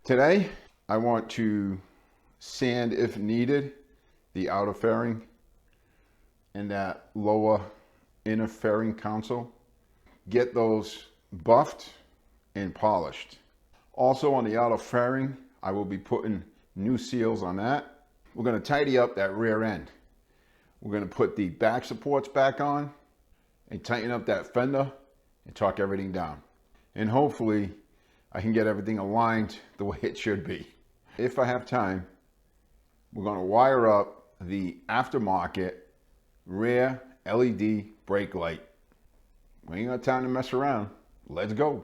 Today, I want to sand, if needed, the outer fairing and that lower inner fairing console. Get those buffed and polished. Also on the outer fairing, I will be putting new seals on that. We're going to tidy up that rear end. We're going to put the back supports back on and tighten up that fender and torque everything down. And hopefully I can get everything aligned the way it should be. If I have time, we're going to wire up the aftermarket rear LED brake light. We ain't got time to mess around. Let's go.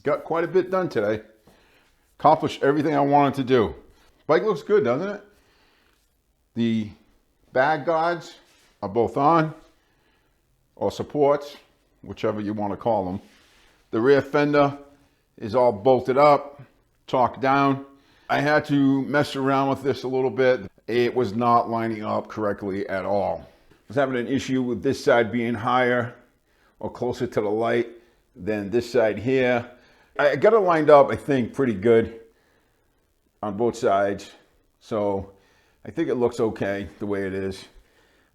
Got quite a bit done today. Accomplished everything I wanted to do. Bike looks good, doesn't it? The bag guards are both on, or supports, whichever you want to call them. The rear fender is all bolted up, torqued down. I had to mess around with this a little bit. It was not lining up correctly at all. I was having an issue with this side being higher or closer to the light than this side here. I got it lined up, I think, pretty good on both sides. So I think it looks okay the way it is.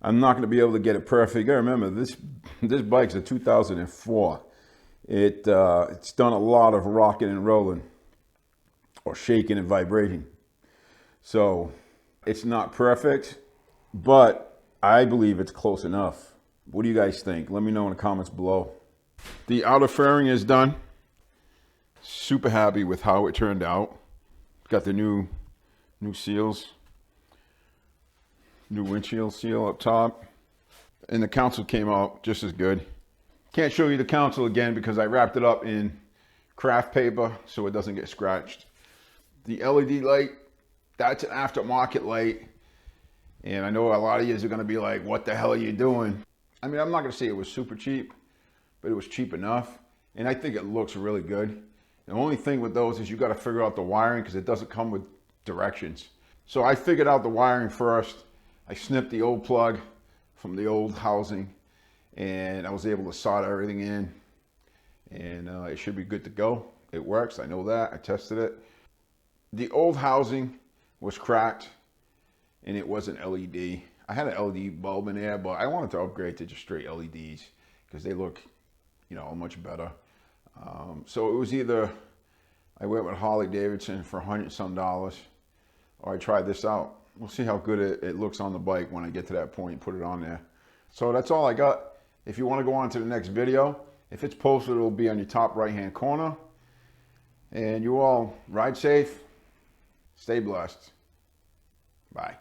I'm not going to be able to get it perfect. You got to remember, this bike's a 2004. It's done a lot of rocking and rolling, or shaking and vibrating. So it's not perfect, but I believe it's close enough. What do you guys think? Let me know in the comments below. The outer fairing is done. Super happy with how it turned out. Got the new seals, new windshield seal up top, and the console came out just as good. Can't show you the console again because I wrapped it up in craft paper so it doesn't get scratched. The LED light, that's an aftermarket light, and I know a lot of you are going to be like, what the hell are you doing? I mean, I'm not going to say it was super cheap, but it was cheap enough, and I think it looks really good. The only thing with those is you got to figure out the wiring because it doesn't come with directions. So I figured out the wiring first. I snipped the old plug from the old housing, and I was able to solder everything in, and it should be good to go. It works, I know that, I tested it. The old housing was cracked, and it wasn't LED. I had an LED bulb in there, but I wanted to upgrade to just straight LEDs because they look, much better. So it was either I went with Harley Davidson for $100 some, or I tried this out. We'll see how good it looks on the bike when I get to that point and put it on there. So that's all I got. If you want to go on to the next video, if it's posted, it'll be on your top right-hand corner. And you all ride safe, stay blessed. Bye.